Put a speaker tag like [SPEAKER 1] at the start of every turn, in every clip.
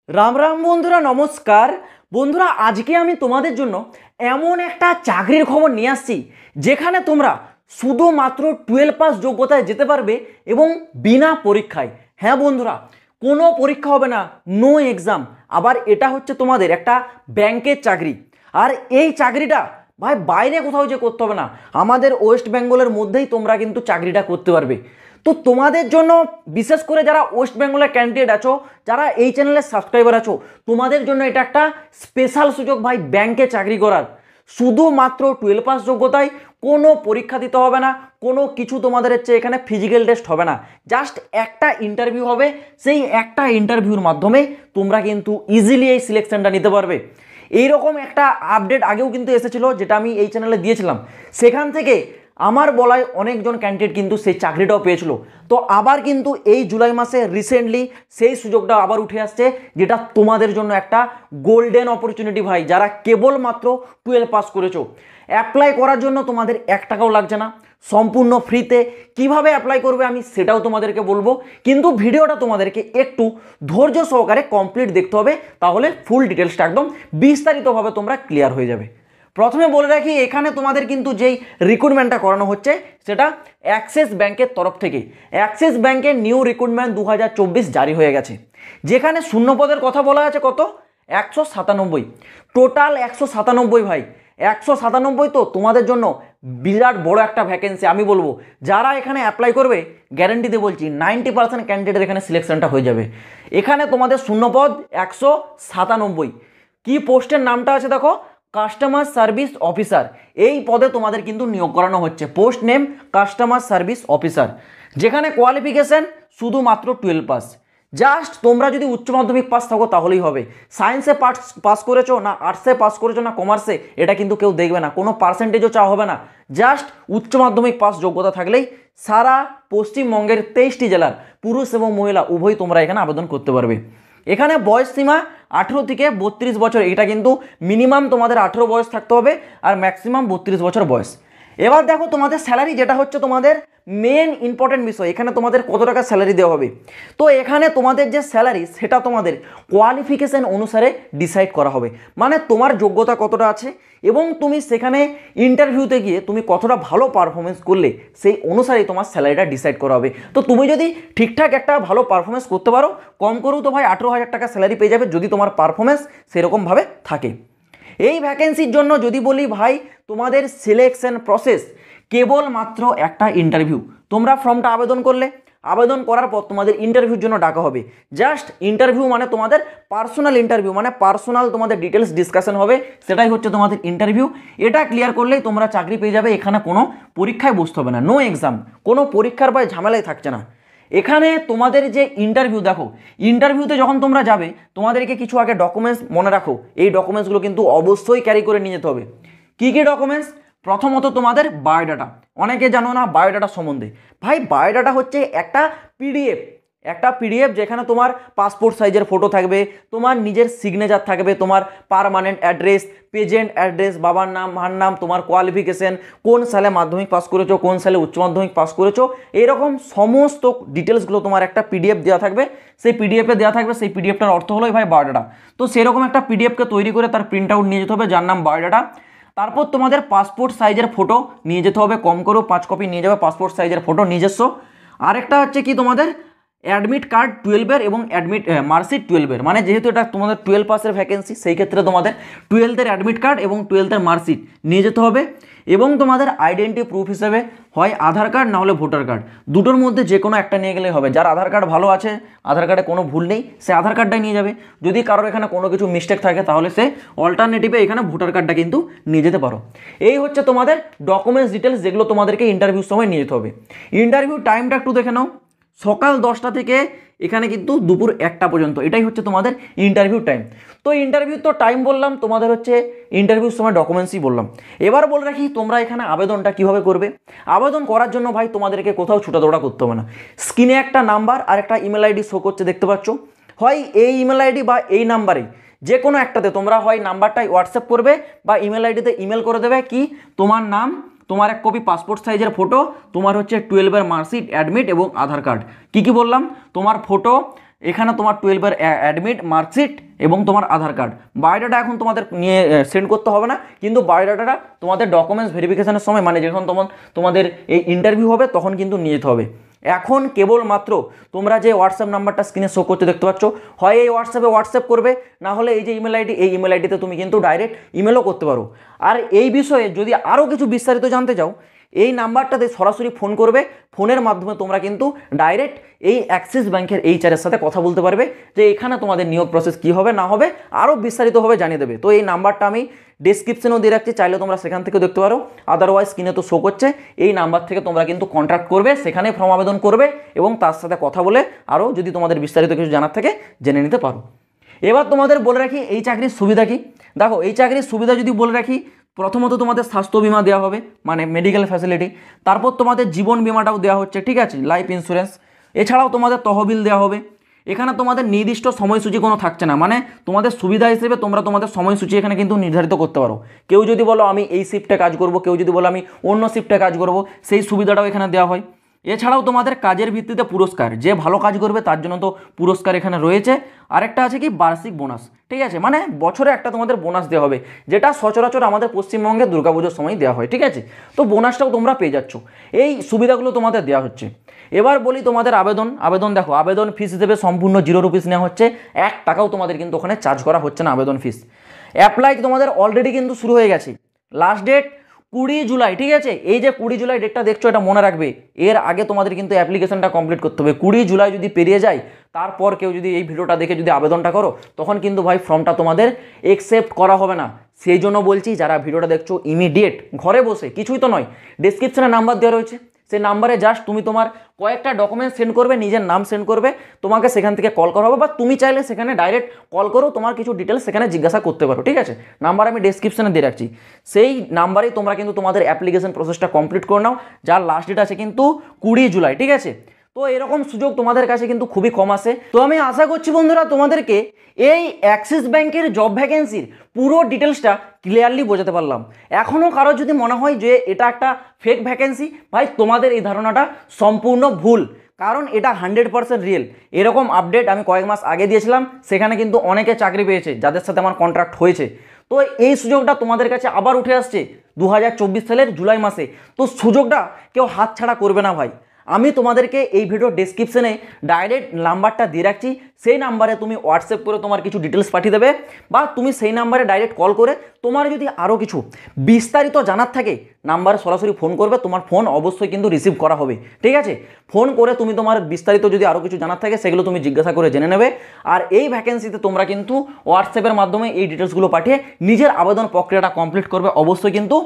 [SPEAKER 1] রাম রাম বন্ধুরা, নমস্কার। বন্ধুরা, আজকে আমি তোমাদের জন্য এমন একটা চাকরির খবর নিয়ে আসছি যেখানে তোমরা শুধুমাত্র 12 পাস যোগ্যতায় যেতে পারবে এবং বিনা পরীক্ষায়। হ্যাঁ বন্ধুরা, কোনো পরীক্ষা হবে না, নো এক্সাম। আবার এটা হচ্ছে তোমাদের একটা ব্যাংকের চাকরি। আর এই চাকরিটা ভাই বাইরে কোথাও যে করতে হবে না, আমাদের ওয়েস্ট বেঙ্গলের মধ্যেই তোমরা কিন্তু চাকরিটা করতে পারবে। তো তোমাদের জন্য বিশেষ করে যারা ওয়েস্ট বেঙ্গলের ক্যান্ডিডেট আছো, যারা এই চ্যানেলের সাবস্ক্রাইবার আছো, তোমাদের জন্য এটা একটা স্পেশাল সুযোগ ভাই ব্যাংকে চাকরি করার। শুধুমাত্র 12 পাস যোগ্যতায়, কোনো পরীক্ষা দিতে হবে না, কোনো কিছু তোমাদের হচ্ছে এখানে ফিজিক্যাল টেস্ট হবে না, জাস্ট একটা ইন্টারভিউ হবে। সেই একটা ইন্টারভিউর মাধ্যমে তোমরা কিন্তু ইজিলি এই সিলেকশনটা নিতে পারবে। এইরকম একটা আপডেট আগেও কিন্তু এসেছিল, যেটা আমি এই চ্যানেলে দিয়েছিলাম। সেখান থেকে আমার বলায় অনেকজন ক্যান্ডিডেট কিন্তু সেই চাকরিটাও পেয়েছিল। তো আবার কিন্তু এই জুলাই মাসে রিসেন্টলি সেই সুযোগটা আবার উঠে আসছে, যেটা তোমাদের জন্য একটা গোল্ডেন অপরচুনিটি ভাই। যারা কেবলমাত্র 12 পাস করেছো, অ্যাপ্লাই করার জন্য তোমাদের 1 টাকাও লাগছে না, সম্পূর্ণ ফ্রিতে। কিভাবে অ্যাপ্লাই করবে আমি সেটাও তোমাদেরকে বলবো, কিন্তু ভিডিওটা তোমাদেরকে একটু ধৈর্য সহকারে কমপ্লিট দেখতে হবে, তাহলে ফুল ডিটেলসটা একদম বিস্তারিতভাবে তোমরা ক্লিয়ার হয়ে যাবে। প্রথমে বলে রাখি, এখানে তোমাদের কিন্তু যেই রিক্রুটমেন্টটা করানো হচ্ছে সেটা অ্যাক্সিস ব্যাংকের তরফ থেকে। অ্যাক্সিস ব্যাংকের নিউ রিক্রুটমেন্ট 2024 জারি হয়ে গেছে, যেখানে শূন্যপদের কথা বলা আছে কত, 197। টোটাল 197 ভাই, 197। তো তোমাদের জন্য বিরাট বড় একটা ভ্যাকেন্সি। আমি বলবো যারা এখানে অ্যাপ্লাই করবে, গ্যারেন্টিতে বলছি 90% ক্যান্ডিডেট এখানে সিলেকশনটা হয়ে যাবে। এখানে তোমাদের শূন্যপদ 197। কি পোস্টের নামটা আছে দেখো, কাস্টমার সার্ভিস অফিসার। এই পদে তোমাদের কিন্তু নিয়োগ করানো হচ্ছে। Post name customer service officer, যেখানে কোয়ালিফিকেশন শুধুমাত্র 12 পাস। জাস্ট তোমরা যদি উচ্চ মাধ্যমিক পাস থাকো তাহলেই হবে। সায়েন্সে পাস করেছো না, আর্টসে পাস করেছো না কমার্সে, এটা কিন্তু কেউ দেখবে না, কোনো পার্সেন্টেজও চাওয়া হবে না। জাস্ট উচ্চ মাধ্যমিক পাস যোগ্যতা থাকলেই সারা পশ্চিমবঙ্গের 23টি জেলার পুরুষ এবং মহিলা উভয় তোমরা এখানে আবেদন করতে পারবে। এখানে বয়স সীমা 18 থেকে 32 বছর। এটা কিন্তু মিনিমাম তোমাদের 18 বয়স থাকতে হবে আর ম্যাক্সিমাম 32 বছর বয়স। এবার দেখো তোমাদের স্যালারি, যেটা হচ্ছে তোমাদের মেন ইম্পর্টেন্ট বিষয়, এখানে তোমাদের কত টাকা স্যালারি দেওয়া হবে। তো এখানে তোমাদের যে স্যালারি সেটা তোমাদের কোয়ালিফিকেশন অনুসারে ডিসাইড করা হবে, মানে তোমার যোগ্যতা কতটা আছে এবং তুমি সেখানে ইন্টারভিউতে গিয়ে তুমি কতটা ভালো পারফরমেন্স করলে সেই অনুসারেই তোমার স্যালারিটা ডিসাইড করা হবে। তো তুমি যদি ঠিকঠাক একটা ভালো পারফরমেন্স করতে পারো, কম করেও তো ভাই 18,000 টাকা স্যালারি পেয়ে যাবে, যদি তোমার পারফরমেন্স সেরকমভাবে থাকে। এই ভ্যাকেন্সির জন্য যদি বলি ভাই, তোমাদের সিলেকশন প্রসেস কেবলমাত্র একটা ইন্টারভিউ। তোমরা ফর্মটা আবেদন করলে, আবেদন করার পর তোমাদের ইন্টারভিউর জন্য ডাকা হবে। জাস্ট ইন্টারভিউ মানে তোমাদের পার্সোনাল ইন্টারভিউ, মানে পার্সোনাল তোমাদের ডিটেলস ডিসকাশন হবে, সেটাই হচ্ছে তোমাদের ইন্টারভিউ। এটা ক্লিয়ার করলেই তোমরা চাকরি পেয়ে যাবে। এখানে কোনো পরীক্ষায় বসতে হবে না, নো এক্সাম, কোনো পরীক্ষার বা ঝামেলাই থাকছে না। এখানে তোমাদের যে ইন্টারভিউ, দেখো ইন্টারভিউতে যখন তোমরা যাবে তোমাদেরকে কিছু আগে ডকুমেন্টস মনে রাখো। এই ডকুমেন্টসগুলো কিন্তু অবশ্যই ক্যারি করে নিয়ে যেতে হবে। কী কী ডকুমেন্টস? প্রথমত তোমাদের বায়োডাটা। অনেকে জানো না বায়োডাটা সম্বন্ধে। ভাই বায়োডাটা হচ্ছে একটা পিডিএফ, যেখানে তোমার পাসপোর্ট সাইজের ফটো থাকবে, তোমার নিজের সিগনেচার থাকবে, তোমার পার্মানেন্ট অ্যাড্রেস, প্রেজেন্ট অ্যাড্রেস, বাবার নাম, মার নাম, তোমার কোয়ালিফিকেশন, কোন সালে মাধ্যমিক পাস করেছো, কোন সালে উচ্চ মাধ্যমিক পাস করেছো, এরকম সমস্ত ডিটেলসগুলো তোমার একটা পিডিএফ দেওয়া থাকবে। সেই পিডিএফে দেওয়া থাকবে, সেই পিডিএফটার অর্থ হলোই ভাই বায়োডাটা। তো সেরকম একটা পিডিএফকে তৈরি করে তার প্রিন্ট আউট নিয়ে যেতে হবে, যার নাম বায়োডাটা। তারপর তোমাদের পাসপোর্ট সাইজের ফটো নিয়ে যেতে হবে, কম করেও 5 কপি নিয়ে যাবে পাসপোর্ট সাইজের ফটো নিজস্ব। আরেকটা হচ্ছে কি, তোমাদের অ্যাডমিট কার্ড 12-এর এবং অ্যাডমিট মার্কশিট 12-এর, মানে যেহেতু এটা তোমাদের 12 পাসের ভ্যাকেন্সি, সেই ক্ষেত্রে তোমাদের 12-এর অ্যাডমিট কার্ড এবং 12-এর মার্কশিট নিয়ে যেতে হবে। এবং তোমাদের আইডেন্টি প্রুফ হিসেবে হয় আধার কার্ড না হলে ভোটার কার্ড, দুটোর মধ্যে যে কোনো একটা নিয়ে গেলেই হবে। যার আধার কার্ড ভালো আছে, আধার কার্ডে কোনো ভুল নেই, সে আধার কার্ডটাই নিয়ে যাবে। যদি কারোর এখানে কোনো কিছু মিস্টেক থাকে তাহলে সে অল্টারনেটিভে এখানে ভোটার কার্ডটা কিন্তু নিয়ে যেতে পারো। এই হচ্ছে তোমাদের ডকুমেন্টস ডিটেলস, যেগুলো তোমাদেরকে ইন্টারভিউর সময় নিয়ে যেতে হবে। ইন্টারভিউ টাইমটা একটু দেখে নাও, সকাল 10টা থেকে এখানে কিন্তু দুপুর 1টা পর্যন্ত, এটাই হচ্ছে তোমাদের ইন্টারভিউ টাইম। তো ইন্টারভিউ তো টাইম বললাম, তোমাদের হচ্ছে ইন্টারভিউর সময় ডকুমেন্টসই বললাম। এবার বলে রাখি তোমরা এখানে আবেদনটা কিভাবে করবে। আবেদন করার জন্য ভাই তোমাদেরকে কোথাও ছুটাদৌড়া করতে হবে না। স্ক্রিনে একটা নাম্বার আর একটা ইমেল আইডি শো করছে, দেখতে পাচ্ছ। হয় এই ইমেল আইডি বা এই নাম্বারে যে কোনো একটাতে তোমরা হয় নাম্বারটাই হোয়াটসঅ্যাপ করবে বা ইমেল আইডিতে ইমেল করে দেবে কি, তোমার নাম, তোমার 1 কপি পাসপোর্ট সাইজের ফটো, তোমার হচ্ছে 12-এর মার্কশিট, অ্যাডমিট এবং আধার কার্ড। কি কি বললাম, তোমার ফটো, এখানে তোমার 12-এর অ্যাডমিট মার্কশিট এবং তোমার আধার কার্ড। বায়োডাটা এখন তোমাদের নিয়ে সেন্ড করতে হবে না, কিন্তু বায়োডাটাটা তোমাদের ডকুমেন্টস ভেরিফিকেশনের সময় মানে যখন তোমাদের এই ইন্টারভিউ হবে তখন কিন্তু নিয়ে যেতে হবে। এখন কেবলমাত্র তোমরা যে হোয়াটসঅ্যাপ নাম্বারটা স্ক্রিনে শো করতে দেখতে পাচ্ছ, হয় এই হোয়াটসঅ্যাপ করবে, না হলে এই যে ইমেল আইডি, এই ইমেল আইডিতে তুমি কিন্তু ডাইরেক্ট ইমেলও করতে পারো। আর এই বিষয়ে যদি আরও কিছু বিস্তারিত জানতে চাও, এই নাম্বারটাতে সরাসরি ফোন করবে, ফোনের মাধ্যমে তোমরা কিন্তু ডাইরেক্ট এই অ্যাক্সিস ব্যাংকের এইচআরের সাথে কথা বলতে পারবে যে এখানে তোমাদের নিয়োগ প্রসেস কী হবে না হবে আরও বিস্তারিতভাবে জানিয়ে দেবে। তো এই নাম্বারটা আমি ডিসক্রিপশনেও দিয়ে রাখছি, চাইলে তোমরা সেখান থেকে দেখতে পারো, আদারওয়াইজ স্ক্রিনে তো শো করছে, এই নাম্বার থেকে তোমরা কিন্তু কন্ট্যাক্ট করবে, সেখানে ফর্ম আবেদন করবে এবং তার সাথে কথা বলে আরও যদি তোমাদের বিস্তারিত কিছু জানার থাকে জেনে নিতে পারো। এবার তোমাদের বলে রাখি এই চাকরির সুবিধা কি। দেখো, এই চাকরির সুবিধা যদি বলে রাখি, প্রথমত তোমাদের স্বাস্থ্য বিমা দেওয়া হবে, মানে মেডিকেল ফ্যাসিলিটি। তারপর তোমাদের জীবন বিমাটাও দেওয়া হচ্ছে, ঠিক আছে, লাইফ ইন্স্যুরেন্স। এছাড়াও তোমাদের তহবিল দেওয়া হবে। এখানে তোমাদের নির্দিষ্ট সময়সূচি কোনো থাকছে না, মানে তোমাদের সুবিধা হিসেবে তোমরা তোমাদের সময়সূচি এখানে কিন্তু নির্ধারিত করতে পারো। কেউ যদি বলো আমি এই শিফটে কাজ করব, কেউ যদি বলো আমি অন্য শিফটে কাজ করব, সেই সুবিধাটাও এখানে দেওয়া হয়। এছাড়াও তোমাদের কাজের ভিত্তিতে পুরস্কার, যে ভালো কাজ করবে তার জন্য তো পুরস্কার এখানে রয়েছে। আরেকটা আছে কি বার্ষিক বোনাস, ঠিক আছে, মানে বছরে একটা তোমাদের বোনাস দেওয়া হবে, যেটা সচরাচর আমাদের পশ্চিমবঙ্গে দুর্গাপুজোর সময় দেওয়া হয়, ঠিক আছে। তো বোনাসটাও তোমরা পেয়ে যাচ্ছ, এই সুবিধাগুলো তোমাদের দেওয়া হচ্ছে। এবার বলি তোমাদের আবেদন দেখো, আবেদন ফিস হিসেবে সম্পূর্ণ 0 রুপিস নেওয়া হচ্ছে, 1 টাকাও তোমাদের কিন্তু ওখানে চার্জ করা হচ্ছে না আবেদন ফিস। অ্যাপ্লাই তোমাদের অলরেডি কিন্তু শুরু হয়ে গেছে, লাস্ট ডেট 20 জুলাই, ঠিক আছে। এই যে 20 জুলাই ডেটটা দেখছো, এটা মনে রাখবে, এর আগে তোমাদের কিন্তু অ্যাপ্লিকেশনটা কমপ্লিট করতে হবে। 20 জুলাই যদি পেরিয়ে যায়, তারপর কেউ যদি এই ভিডিওটা দেখে যদি আবেদনটা করো, তখন কিন্তু ভাই ফর্মটা তোমাদের অ্যাকসেপ্ট করা হবে না। সেই জন্য বলছি, যারা ভিডিওটা দেখছো ইমিডিয়েট ঘরে বসে, কিছুই তো নয়, ডেসক্রিপশনে নাম্বার দেওয়া রয়েছে, সেই নাম্বারে জাস্ট তুমি তোমার কয়েকটা ডকুমেন্টস সেন্ড করবে, নিজের নাম সেন্ড করবে, তোমাকে সেখান থেকে কল করা হবে, বা তুমি চাইলে সেখানে ডাইরেক্ট কল করো, তোমার কিছু ডিটেলস সেখানে জিজ্ঞাসা করতে পারো, ঠিক আছে। নাম্বার আমি ডেসক্রিপশনে দিয়ে রাখছি, সেই নাম্বারেই তোমরা কিন্তু তোমাদের অ্যাপ্লিকেশন প্রসেসটা কমপ্লিট করে নাও, যার লাস্ট ডেট আছে কিন্তু 20 জুলাই, ঠিক আছে। তো এরকম সুযোগ তোমাদের কাছে কিন্তু খুবই কম আসে। তো আমি আশা করছি বন্ধুরা তোমাদেরকে এই অ্যাক্সিস ব্যাংকের জব ভ্যাকেন্সির পুরো ডিটেলসটা ক্লিয়ারলি বোঝাতে পারলাম। এখনও কারো যদি মনে হয় যে এটা একটা ফেক ভ্যাকেন্সি, ভাই তোমাদের এই ধারণাটা সম্পূর্ণ ভুল, কারণ এটা 100% রিয়েল। এরকম আপডেট আমি কয়েক মাস আগে দিয়েছিলাম, সেখানে কিন্তু অনেকে চাকরি পেয়েছে যাদের সাথে আমার কন্ট্রাক্ট হয়েছে। তো এই সুযোগটা তোমাদের কাছে আবার উঠে আসছে 2024 সালের জুলাই মাসে, তো সুযোগটা কেউ হাতছাড়া করবে না ভাই। আমি তোমাদেরকে এই ভিডিও ডেসক্রিপশনে ডাইরেক্ট নাম্বারটা দিয়ে রাখছি, সেই নাম্বারে তুমি হোয়াটসঅ্যাপ করে তোমার কিছু ডিটেলস পাঠিয়ে দেবে, বা তুমি সেই নাম্বারে ডাইরেক্ট কল করে তোমার যদি আরও কিছু বিস্তারিত জানার থাকে নাম্বারে সরাসরি ফোন করবে, তোমার ফোন অবশ্যই কিন্তু রিসিভ করা হবে, ঠিক আছে। ফোন করে তুমি তোমার বিস্তারিত যদি আরও কিছু জানার থাকে সেগুলো তুমি জিজ্ঞাসা করে জেনে নেবে। আর এই ভ্যাকেন্সিতে তোমরা কিন্তু হোয়াটসঅ্যাপের মাধ্যমে এই ডিটেলসগুলো পাঠিয়ে নিজের আবেদন প্রক্রিয়াটা কমপ্লিট করবে। অবশ্যই কিন্তু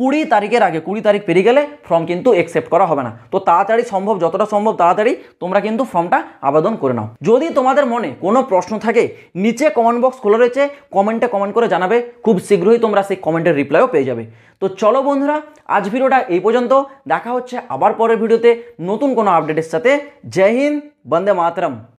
[SPEAKER 1] 20 তারিখের আগে, 20 তারিখ পেরিয়ে গেলে ফর্ম কিন্তু অ্যাকসেপ্ট করা হবে না। তো তাড়াতাড়ি সম্ভব, যতটা সম্ভব তাড়াতাড়ি তোমরা কিন্তু ফর্মটা আবেদন করে নাও। যদি তোমাদের মনে কোনো প্রশ্ন থাকে, নিচে কমেন্ট বক্স খোলা রয়েছে, কমেন্টে কমেন্ট করে জানাবে, খুব শীঘ্রই তোমরা সেই কমেন্টের রিপ্লাইও পেয়ে যাবে। তো চলো বন্ধুরা, আজ ভিডিওটা এই পর্যন্ত, দেখা হচ্ছে আবার পরের ভিডিওতে নতুন কোনো আপডেটের সাথে। জয় হিন্দ, বন্দে মাতরম।